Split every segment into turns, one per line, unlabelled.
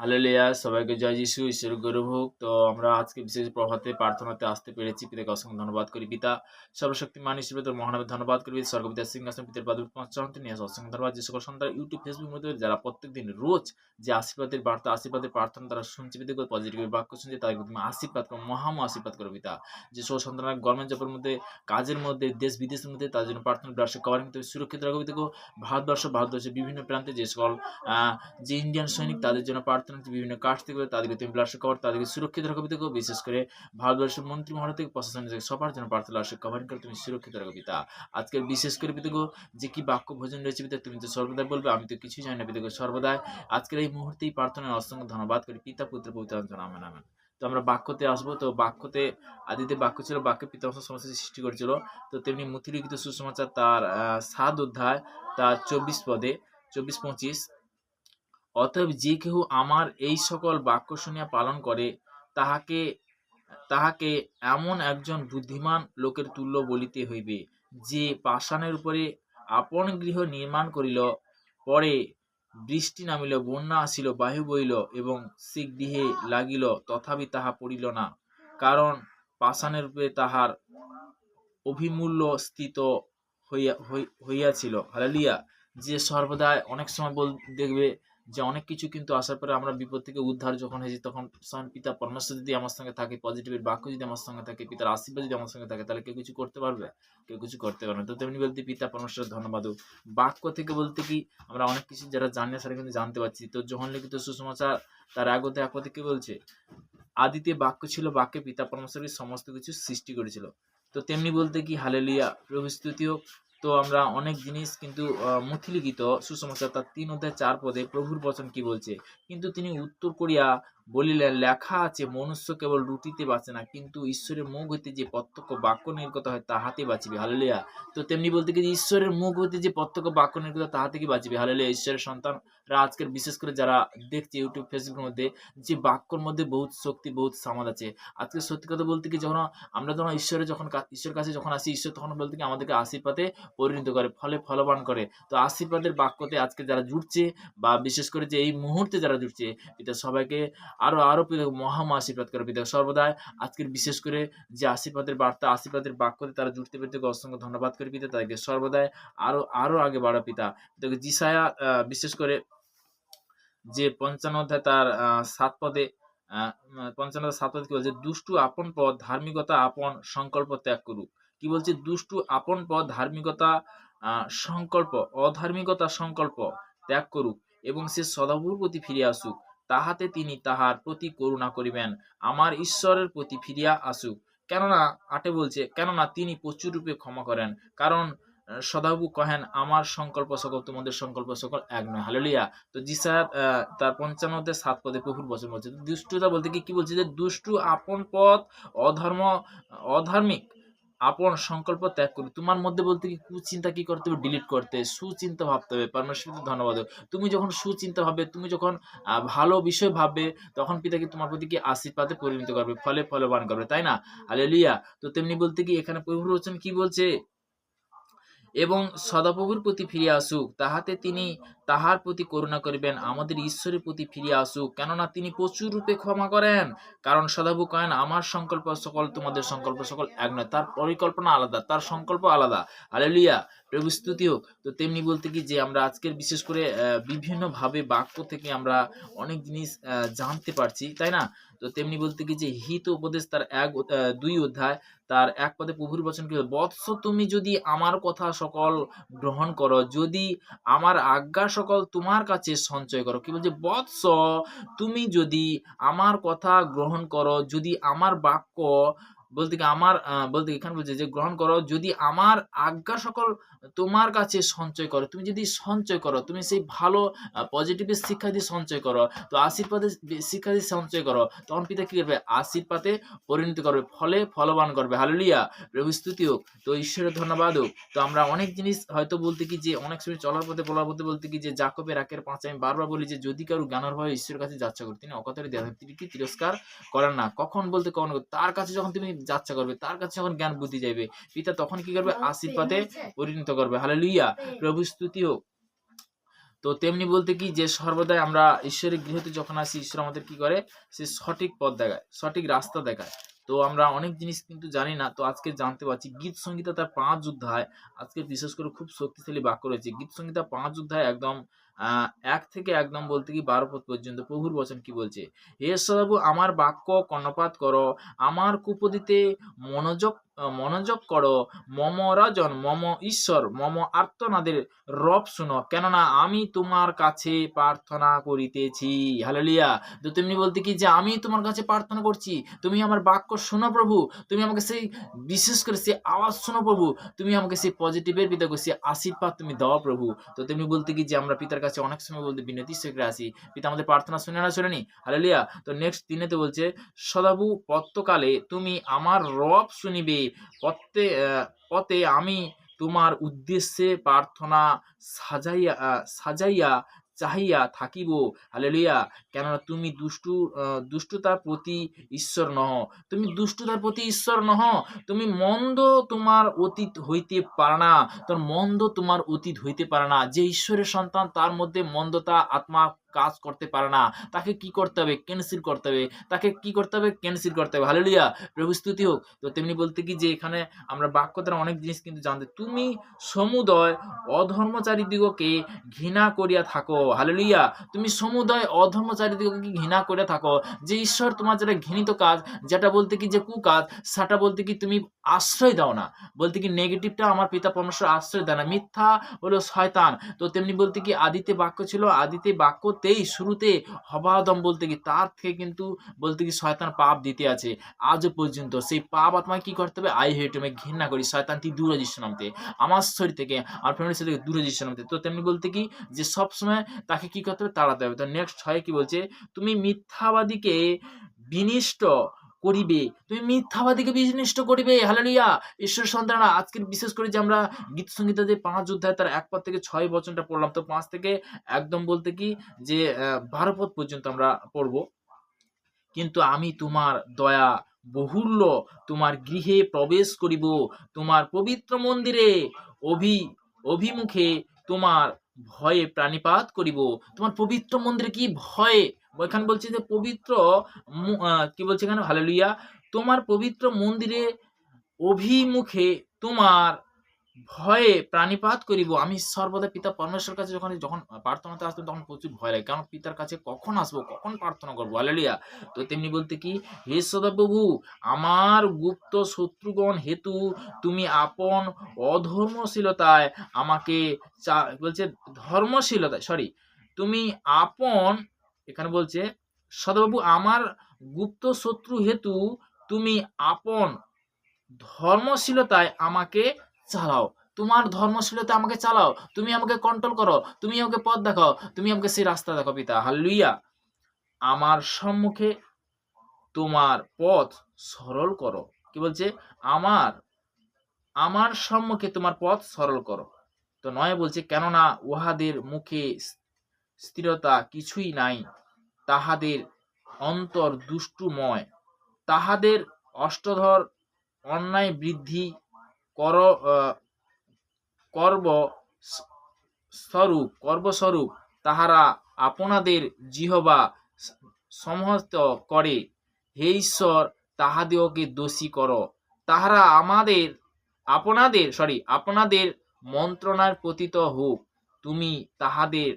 Hallelujah, সবাইকে জয় যিশু, ঈশ্বরের গৌরব হোক। তো আমরা আজকে বিশেষ প্রভাতে প্রার্থনাতে আসতে পেরেছি। পিতাকে অসংখ্য ধন্যবাদ করি। পিতা সর্বশক্তিমান হিসেবে তোর মহানামে ধন্যবাদ করি। স্বর্গপিতার সিংহাসন পিতার পাদুক চরণে নিয়ে আসা অসংখ্য ধন্যবাদ। যে সকল সন্তান ইউটিউব ফেসবুক মধ্যে যারা প্রত্যেকদিন রোজ যে আশীর্বাদের বার্তা আশীর্বাদের প্রার্থনা তারা শুনছে, পিতা পজিটিভ বাক্য শুনছে, তাদেরকে তুমি আশীর্বাদ করো, মহাম আশীর্বাদ করো পিতা। যে সকল সন্তানরা গভর্নমেন্ট জবের মধ্যে, কাজের মধ্যে, দেশ বিদেশের মধ্যে তাদের জন্য প্রার্থনা ব্যবসা কভারিং তুমি সুরক্ষিত রাখো পিতা। ভারতবর্ষের বিভিন্ন প্রান্তে যে সকল যে ইন্ডিয়ান সৈনিক তাদের জন্য প্রার্থনা, বিভিন্ন কাজ থেকে তাদেরকে তুমি ব্লাড কভার, তাদেরকে সুরক্ষিত রাখো পিতা। বিশেষ করে ভারতবর্ষের মন্ত্রী মহল থেকে প্রশাসন থেকে সবার জন্য প্রার্থনা কভারিং করে তুমি সুরক্ষিত রাখো পিতা। আজকের বিশেষ করে পিতা যে কি বাক্য ভোজন রয়েছে পিতা, তুমি তো সর্বদাই বলবে, আমি তো কিছুই জানি না পিতা। সর্বদাই আজকের এই মুহূর্তেই প্রার্থনায় অসংখ্য ধন্যবাদ করি পিতা, পুত্র, পবিত্র আত্মার নামে, আমেন। তো আমরা বাক্যতে আসবো। তো বাক্যতে আদিতে বাক্য ছিল, বাক্যে পিতা সমস্ত সৃষ্টি করেছিল। তো তেমনি মথিলিখিত সুসমাচার তার 7 অধ্যায় তার 24 পদে 24-25, অতএব যে কেহ আমার এই সকল বাক্য শুনিয়া পালন করে তাহাকে তাহাকে এমন একজন বুদ্ধিমান লোকের তুল্য বলিতে হইবে, যে পাষাণের উপরে আপন গৃহ নির্মাণ করিল, পরে বৃষ্টি নামিল, বন্যা আসিল, বায়ু বইল এবং সে গৃহে লাগিল, তথাপি তাহা পড়িল না, কারণ পাষাণের উপরে তাহার অভিমূল্য স্থিত হইয়াছিল। হালেলুয়া। যে সর্বদাই অনেক সময় দেখবে যে অনেক কিছু কিন্তু আসার পরে আমরা বিপদ থেকে উদ্ধার যখন হয়েছি, তখন স্বয়ং পিতা পরমেশ্বর যদি আমার সঙ্গে থাকে, পজিটিভের বাক্য যদি আমার সঙ্গে থাকে, পিতার আশীর্বাদ যদি আমার সঙ্গে থাকে, তাহলে কেউ কিছু করতে পারবে? কেউ কিছু করতে পারবে না। তো তেমনি বলতে পিতা পরমেশ্বরের ধন্যবাদ। বাক্য থেকে বলতে কি আমরা অনেক কিছু যারা জানি না সেটা কিন্তু জানতে পারছি। তো যখন লিখিত সুসমাচার তার আগতে একপদে কি বলছে, আদিতে বাক্য ছিল, বাক্যে পিতা পরমেশ্বরের সমস্ত কিছু সৃষ্টি করেছিল। তো তেমনি বলতে কি হালেলুয়া, প্রভু স্তুতি হোক। তো আমরা অনেক জিনিস কিন্তু মথিলিখিত সুসমাচার তার 3 অধ্যায় 4 পদে প্রভুর বচন কি বলছে, কিন্তু তিনি উত্তর করিয়া বলিলেন, লেখা আছে, মনুষ্য কেবল রুটিতে বাঁচে না, কিন্তু ঈশ্বরের মুখ হইতে যে প্রত্যক্ষ বাক্য নির্গত হয় তাহাতে বাঁচিবে। হালেলুয়া। তো তেমনি বলতে কি ঈশ্বরের মুখ হইতে যে প্রত্যক্ষ বাক্য নির্গত তাহাতে কি বাঁচিবে। হালেলুয়া। ঈশ্বরের সন্তানরা আজকের বিশেষ করে যারা দেখছে ইউটিউব ফেসবুকের মধ্যে, যে বাক্যর মধ্যে বহুত শক্তি, বহুত সামাদ আছে। আজকে সত্যি কথা বলতে কি, যখন আমরা ঈশ্বরের কাছে যখন আসি, ঈশ্বর তখন বলতে কি আমাদেরকে আশীর্বাদে পরিণত করে, ফলে ফলবান করে। তো আশীর্বাদের বাক্যতে আজকে যারা জুড়ছে, বা বিশেষ করে যে এই মুহূর্তে যারা জুড়ছে, পিতা সবাইকে আরো পিতা মহাম আশীর্বাদ করে পিতা। সর্বদাই আজকের বিশেষ করে যে আশীর্বাদের বার্তা, আশীর্বাদের বাক্যতে তারা জুড়তে পেরে অসংখ্য ধন্যবাদ করে পিতা। তাদেরকে সর্বদাই আরো আগে বাড়া পিতা। যিশায়া বিশেষ করে যে 55 অধ্যায় তার 7 পদে 55 7 পদে কি বলছে, দুষ্টু আপন পথ ধার্মিকতা আপন সংকল্প ত্যাগ করুক। কি বলছে, দুষ্টু আপন পথ ধার্মিকতা সংকল্প অধার্মিকতা সংকল্প ত্যাগ করুক, এবং সে সদাপ্রভুর প্রতি ফিরিয়া আসুক, তাহাতে তিনি তাহার প্রতি করুণা করিবেন, আমার ঈশ্বরের প্রতি ফিরিয়া আসুক। কেননা 8 বলছে, কেননা তিনি প্রচুর রূপে ক্ষমা করেন, কারণ সদাপ্রভু কহেন, আমার সংকল্প সকল তোমাদের সংকল্প সকল এক নয়। হালেলুয়া। তো যিশায়া তার 55 অধ্যায় 7 পদে প্রভুর বচন বলছে। দুষ্টতা বলতে কি বলছে, যে দুষ্টু আপন পথ অধার্মিক আপন সংকল্প ত্যাগ করি। তোমার মধ্যে বলতে কি কুচিন্তা কি করতে হবে, ডিলিট করতে, সুচিন্তা ভাবতে হবে। পরমেশ্বরকে ধন্যবাদ। তুমি যখন সুচিন্তা ভাববে, তুমি যখন ভালো বিষয় ভাববে, তখন পিতা কি তোমার প্রতি কি আশীর্বাদে পরিণত করবে, ফলে ফলবান করবে, তাই না? হালেলুয়া। তো তেমনি বলতে কি এখানে প্রভুর বচন কি বলছে, এবং সদাপ্রভুর প্রতি ফিরিয়া আসুক, তাহাতে তিনি তাহার প্রতি করুণা করিবেন, আমাদের ঈশ্বরের প্রতি ফিরিয়া আসুক, কেননা তিনি প্রচুর রূপে ক্ষমা করেন, কারণ সদাপ্রভু কহেন, আমার সংকল্প সকল তোমাদের সংকল্প সকল এক নয়। তার পরিকল্পনা আলাদা, তার সংকল্প আলাদা। হালেলুয়া। প্রভু স্তুতি হোক। তো তেমনি বলতে কি যে আমরা আজকের বিশেষ করে বিভিন্ন ভাবে বাক্য থেকে আমরা অনেক জিনিস জানতে পারছি, তাই না? তো তেমনি বলতে কি যে হিত উপদেশ তার 2 অধ্যায় তার 1 পদে প্রভুর বচন কি, বৎস তুমি যদি আমার কথা সকল গ্রহণ করো, যদি আমার আজ্ঞা সকল তোমার কাছে সঞ্চয় করো। কি বলছে, বৎস তুমি যদি আমার কথা গ্রহণ করো, যদি আমার বাক্য বলতে কি আমার বলতে এখানে বলছে যে গ্রহণ করো, যদি আমার আজ্ঞা সকল তোমার কাছে সঞ্চয় করো। তুমি যদি সঞ্চয় করো, তুমি সেই ভালো পজিটিভের শিক্ষা দিয়ে সঞ্চয় করো, তো আশীর্বাদের শিক্ষা দিয়ে সঞ্চয় করো, তখন পিতা কি করবে, আশীর্বাদে পরিণত করবে, ফলে ফলবান করবে। হালেলুয়া। প্রভু স্তুতি হোক। তো ঈশ্বরের ধন্যবাদ হোক। তো আমরা অনেক জিনিস হয়তো বলতে কি যে অনেক সময় চলার পথে বলার পথে বলতে কি যে জাকবের 1:5 আমি বারবার বলি যে যদি কারো জ্ঞানের ভয় ঈশ্বরের কাছে যাত্রা করি, তিনি অকতারে দেন, তিনি কি তিরস্কার করেন না। কখন বলতে কখন তার কাছে যখন তুমি যাত্রা করবে, তার কাছে যখন জ্ঞান বুদ্ধি যাইবে, পিতা তখন কি করবে, আশীর্বাদে পরিণত করবে। হালেলুয়া। প্রভু স্তুতি হোক। তো তেমনি বলতে কি যে সর্বদাই আমরা ঈশ্বরের গৃহতে যখন আসি, ঈশ্বর আমাদের কি করে, সে সঠিক পথ দেখায়, সঠিক রাস্তা দেখায়। তো আমরা অনেক জিনিস কিন্তু জানি না, তো আজকে জানতে পারছি। গীত সংহিতা তার 5 অধ্যায়, আজকে বিশেষ করে খুব শক্তিশালী বাক্য রয়েছে। গীত সংহিতা 5 অধ্যায় একদম 1 থেকে একদম বলতে কি 12 পদ পর্যন্ত প্রভুর বচন কি বলছে? হে সদাপ্রভু, আমার বাক্য কর্ণপাত করো, আমার কুপদিতে মনোযোগ করো, মম রাজন, মম ঈশ্বর, মম আর্তনাদের রব শুনো, কেননা আমি তোমার কাছে প্রার্থনা করিতেছি। হালেলুয়া। তো তেমনি বলতে কি যে আমি তোমার কাছে প্রার্থনা করছি, তুমি আমার বাক্য শোনো প্রভু, তুমি আমাকে সেই বিশেষ করে সেই আওয়াজ শোনো প্রভু, তুমি আমাকে সেই পজিটিভের পিতা সেই আশীর্বাদ তুমি দাও প্রভু। তো তেমনি বলতে কি যে আমরা পিতার কাছে অনেক সময় বলতে বিনতি সহকারে আসি, পিতা আমাদের প্রার্থনা শুনে না শুনেনি। হালেলুয়া। তো নেক্সট 3-তে বলছে, সদাপ্রভু পত্তকালে তুমি আমার রব শুনিবে, পথে আমি তোমার উদ্দেশ্যে প্রার্থনা সাজাইয়া চাহিয়া থাকিব। হালেলুয়া। কেননা তুমি দুষ্টতার প্রতি ঈশ্বর নহ, তুমি দুষ্টতার প্রতি ঈশ্বর নহ, তুমি মন্দ তোমার অতীত হইতে পারে না, তোর মন্দ তোমার অতীত হইতে পারে না। যে ঈশ্বরের সন্তান তার মধ্যে মন্দতা আত্মা কাজ করতে পারে না, তাকে কি করতে হবে? ক্যান্সেল করতে হবে, তাকে কি করতে হবে? ক্যান্সেল করতে হবে। হালেলুয়া। প্রভু স্তুতি হোক। তো তেমনি বলতে কি যে এখানে আমরা বাক্য দ্বারা অনেক জিনিস কিন্তু জানতে, তুমি সমুদয় অধর্মচারীদিগকে ঘৃণা করিয়া থাকো। হালেলুয়া। তুমি সমুদয় অধর্মচারীদিগকে ঘৃণা করিয়া থাকো। যে ঈশ্বর তোমার যেটা ঘৃণিত কাজ, যেটা বলতে কি যে কুকাজ, সেটা বলতে কি তুমি আশ্রয় দাও না। বলতে কি নেগেটিভটা আমার পিতা পরমেশ্বর আশ্রয় দেয় না। মিথ্যা হলো শয়তান। তো তেমনি বলতে কি আদিতে বাক্য ছিল, আদিতে বাক্যতেই শুরুতে হবা আদম, বলতে কি তার থেকে কিন্তু বলতে কি শয়তান পাপ দিতে আছে আজও পর্যন্ত। সেই পাপ আত্মায় কি করতে হবে? আই হেট, আমি ঘৃণা করি, শয়তানটি দূরে দৃশ্য নামতে, আমার শরীর থেকে, আমার ফ্যামিলির থেকে দূরে দৃশ্য নামতে। তো তেমনি বলতে কি যে সবসময় তাকে কি করতে হবে? তাড়াতে হবে। তো নেক্সট 6 কি বলছে? তুমি মিথ্যাবাদীকে বিনিষ্ট করিবে, তুমি মিথ্যাবাদীকে বিনিষ্ট করিবে। হালেলুয়া। ঈশ্বর সন্তানরা আজকের বিশেষ করে যে আমরা গীত সংহিতা যে 5 অধ্যায় তার 1 পদ থেকে 6 বচনটা পড়লাম, তো 5 থেকে একদম বলতে কি যে 12 পদ পর্যন্ত আমরা পড়বো। কিন্তু আমি তোমার দয়া বহুল্য তোমার গৃহে প্রবেশ করিব, তোমার পবিত্র মন্দিরে অভিমুখে তোমার ভয়ে প্রাণিপাত করিব। তোমার পবিত্র মন্দিরে কি ভয়ে, এখানে বলছে যে পবিত্র কি বলছে এখানে? হালেলুয়া। তোমার পবিত্র মন্দিরে অভিমুখে তোমার ভয়ে প্রাণিপাত করিব। আমি সর্বদা পিতা পরমেশ্বর কাছে যখন যখন প্রার্থনাতে আসতাম তখন প্রচুর ভয় লাগে, কারণ পিতার কাছে কখন আসবো, কখন প্রার্থনা করবো। হালেলুয়া। তো তেমনি বলতে কি, হে সদাপ্রভু, আমার গুপ্ত শত্রুগণ হেতু তুমি আপন অধর্মশীলতায় আমাকে বলছে ধর্মশীলতায়, সরি, তুমি আপন, এখানে বলছে সদাপ্রভু আমার গুপ্ত শত্রু হেতু তুমি আপন ধর্মশীলতায় আমাকে চালাও। তোমার ধর্মশীলতা আমাকে চালাও, তুমি আমাকে কন্ট্রোল করো, তুমি আমাকে পথ দেখাও, তুমি আমাকে সেই রাস্তা দেখাও পিতা। হালেলুয়া। আমার সম্মুখে তোমার পথ সরল করো। কি বলছে? আমার আমার সম্মুখে তোমার পথ সরল করো। তো 9 বলছে, কেননা উহাদের মুখে স্থিরতা কিছুই নাই, তাহাদের অন্তর দুষ্টুময়, তাহাদের অষ্টধর অন্যায় বৃদ্ধি কর কর্বস্বরূপ তাহারা আপনাদের জিহ্বা সংহত করে। হে ঈশ্বর, তাহাদিগকে দোষী করো, তাহারা আপনাদের মন্ত্রণায় পতিত হোক। তুমি তাহাদের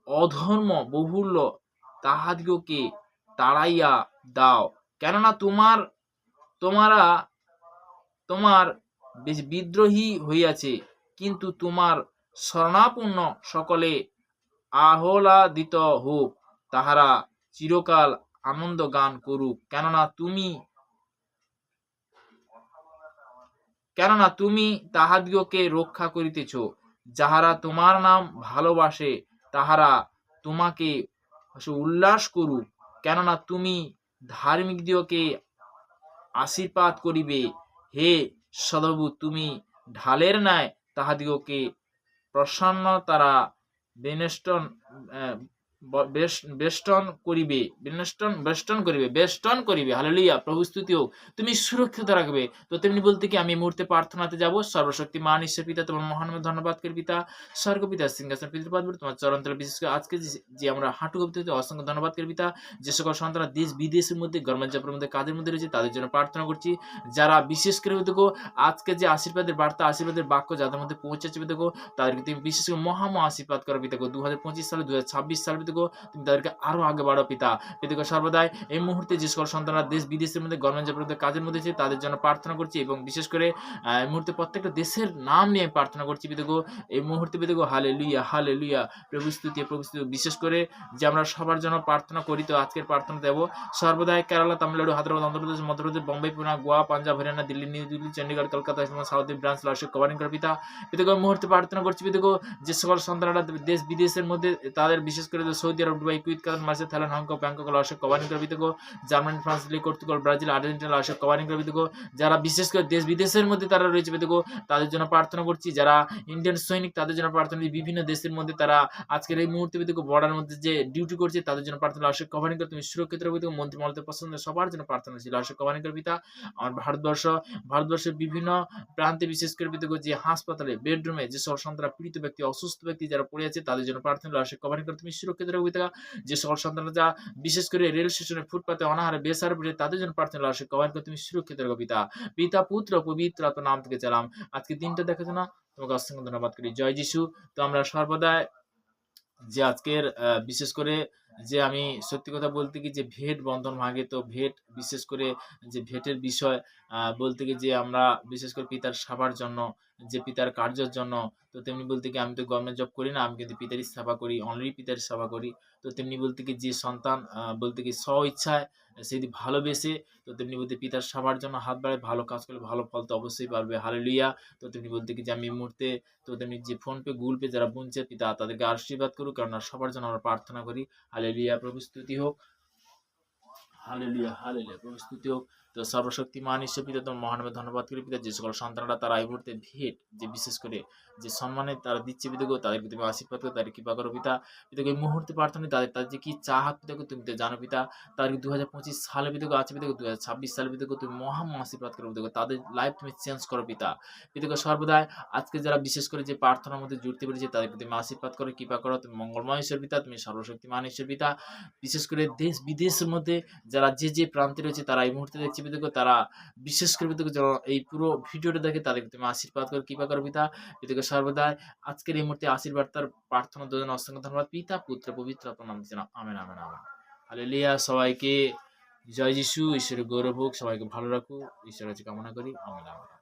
অধর্ম বহুল্য তাহাদিগকে তাড়াইয়া দাও, কেননা তোমার বিদ্রোহী হইয়াছে। কিন্তু তোমার শরণাপন্ন সকলে আহ্লাদিত হোক, তাহারা চিরকাল আনন্দ গান করুক, কেননা তুমি তাহাদিগকে রক্ষা করিতেছ। যাহারা তোমার নাম ভালোবাসে তাহারা তোমাকে উল্লাস করুক, কেননা তুমি ধার্মিকদিগকে আশীর্বাদ করিবে। হে সদাপ্রভু, তুমি ঢালের ন্যায় তাহাদিগকে প্রসন্নতারা বেষ্টন করিবে। হালেলুয়া, প্রভু স্তুতি হোক। তুমি সুরক্ষিত রাখবে। তো তেমনি বলতে কি আমি এই মুহূর্তে প্রার্থনাতে যাব। সর্বশক্তিমান ঈশ্বর পিতা, তোমার মহান নামে ধন্যবাদ করি পিতা। স্বর্গপিতা সিংহাসন পিতৃপাদ তোমার চরণ তলে, বিশেষ করে আজকে যে আমরা হাঁটু কাঁপতে হতে অসংখ্য ধন্যবাদ করি পিতা। যে সকল সন্তানরা দেশ বিদেশের মধ্যে গভর্নমেন্ট মধ্যে কাজের মধ্যে রয়েছে তাদের জন্য প্রার্থনা করছি। যারা বিশেষ করে দেখো আজকে যে আশীর্বাদের বার্তা, আশীর্বাদের বাক্য যাদের মধ্যে পৌঁছেছে দেখো, তাদেরকে তুমি বিশেষ করে মহামা আশীর্বাদ করো পিতা। 2025 সালে 2026 সালে দেখো তুমি তাদেরকে আরো আগে বাড়ো পিতা। পিতা সর্বদাই এই মুহূর্তে যে সকল সন্তানরা দেশ বিদেশের মধ্যে গভর্নমেন্ট কাজের মধ্যে আছে তাদের জন্য প্রার্থনা করছি, এবং বিশেষ করে এই মুহূর্তে প্রত্যেকটা দেশের নাম নিয়ে প্রার্থনা করছি পিতা। এই মুহূর্তে পিতা হালেলুয়া হালেলুয়া, প্রভু স্তুতি প্রভু স্তুতি। বিশেষ করে যে আমরা সবার জন্য প্রার্থনা করি, তো আজকের প্রার্থনা দেব সর্বদাই Kerala, Tamil Nadu, Hyderabad, Andhra Pradesh, Madhya Pradesh, Bombay, Pune, Goa, Punjab, Haryana, Delhi, new Delhi, Chandigarh, Kolkata, south branch লাশক কভারিং করে পিতা। পিতা মুহূর্তে প্রার্থনা করছি পিতা, যে সকল সন্তানরা দেশ বিদেশের মধ্যে তাদের বিশেষ করে সৌদি আরব, দুবাই, কুয়েত, কাতার, মালয়েশিয়া, থাইল্যান্ড, হংকং, ব্যাংকক লাশক কভারিং করে পিতা। Germany, France, Italy, Portugal, Brazil, Argentina লাশক কভারিং করে পিতা। যারা বিশেষ করে দেশ বিদেশের মধ্যে তারা রয়েছে পিতা, তাদের জন্য প্রার্থনা করছি। যারা ইন্ডিয়ান সৈনিক তাদের জন্য প্রার্থনা, বিভিন্ন দেশের মধ্যে তারা আজকের এই মুহূর্তে পিতা বর্ডার মধ্যে যে ডিউটি করছে তাদের জন্য প্রার্থনা। লাশক কভারিং করে তুমি সুরক্ষিত রাখবে। মন্ত্রিমণ্ডলের পছন্দ সবার জন্য প্রার্থনা ছিল লাশক কভারিং করে পিতা। আমার ভারতবর্ষের বিভিন্ন প্রান্তে বিশেষ করে পিতা, যে হাসপাতালে বেডরুমে যে সকল সন্তানরা পীড়িত ব্যক্তি, অসুস্থ ব্যক্তি যারা পড়ে আছে তাদের জন্য প্রার্থনা। লাশক কভারিং করে তুমি সুরক্ষিত রাখবে পিতা। যে সকল সন্তানরা যা বিশেষ করে রেল স্টেশনে ফুটপাতে অনাহারে বেসাহারা পড়ে তাদের জন্য প্রার্থনা। লাশক কভারিং করে তুমি সুরক্ষিত রাখবে পিতা। পিতা পুত্র পবিত্র আত্মার নাম থেকে চালাম আজকে দিনটা দেখার জন্য তোমাকে অসংখ্য ধন্যবাদ করি। জয় যিশু। তো আমরা সর্বদাই যে আজকের বিশেষ করে যে আমি সত্যি কথা বলতে কি যে ভেট বন্ধন ভাঙে, তো ভেট বিশেষ করে যে ভেটের বিষয় বলতে কি যে আমরা বিশেষ করে পিতার সেবার জন্য, যে পিতার কার্যের জন্য, তো তেমনি বলতে কি আমি তো গভর্নমেন্ট জব করি না, আমি কিন্তু পিতারই সেবা করি, অনলি পিতার সেবা করি। তো তেমনি বলতে কি যে সন্তান বলতে কি স্ব ইচ্ছায় সে যদি ভালোবেসে, তো তেমনি বলতে পিতার সেবার জন্য হাত বাড়ায়, ভালো কাজ করলে ভালো ফল তো অবশ্যই পারবে। হালেলুয়া। তো তেমনি বলতে কি যে আমি এই মুহূর্তে, তো তেমনি যে ফোনপে গুগল পে যারা বুনছে পিতা তাদেরকে আশীর্বাদ করুক, কারণ সবার জন্য আমরা প্রার্থনা করি। হালেলুয়া, প্রভু স্তুতি হোক। হালেলুয়া হালেলুয়া, প্রভু স্তুতি হোক। তো সর্বশক্তিমান ঈশ্বর পিতা, তোমার মহানামে ধন্যবাদ করি পিতা। যে সকল সন্তানরা তারা এই মুহূর্তে ভেট যে বিশেষ করে যে সম্মানে তারা দিচ্ছে পিতা, তাদেরকে তুমি আশীর্বাদ করো, তাদের কৃপা করো পিতা। পিতাকে এই মুহূর্তে প্রার্থনা তাদের তাদের যে কি চাহাত পিতাকে তুমি তো জানো পিতা। তাদেরকে 2025 সালে পিতাকে আছে পিতাকে 2026 সালে পিতাকে তুমি মহাম আশীর্বাদ করো পিতাকে, তাদের লাইফ তুমি চেঞ্জ করো পিতা। পিতাকে সর্বদাই আজকে যারা বিশেষ করে যে প্রার্থনার মধ্যে জুড়তে পেরেছে তাদেরকে তুমি আশীর্বাদ করো, কৃপা করো। তুমি মঙ্গলময় ঈশ্বর পিতা, তুমি সর্বশক্তিমান ঈশ্বর পিতা। বিশেষ করে দেশ বিদেশের মধ্যে যারা যে প্রান্তে রয়েছে তারা এই মুহূর্তে দেখছে পিতাকে, তারা বিশেষ করে পিতাকে যারা এই পুরো ভিডিওটা দেখে তাদেরকে তুমি আশীর্বাদ করো, কৃপা করো পিতা। পিতাকে সর্বদাই আজকের এই মুহূর্তে আশীর্বাদ তার প্রার্থনার জন্য অসংখ্য ধন্যবাদ পিতা পুত্র পবিত্র আত্মার নামে যেন আমেন আমেন আমেন। হালেলুয়া। সবাইকে জয় যিশু। ঈশ্বরের গৌরব হোক, সবাইকে ভালো রাখুক, ঈশ্বরের কাছে কামনা করি। Amen amen.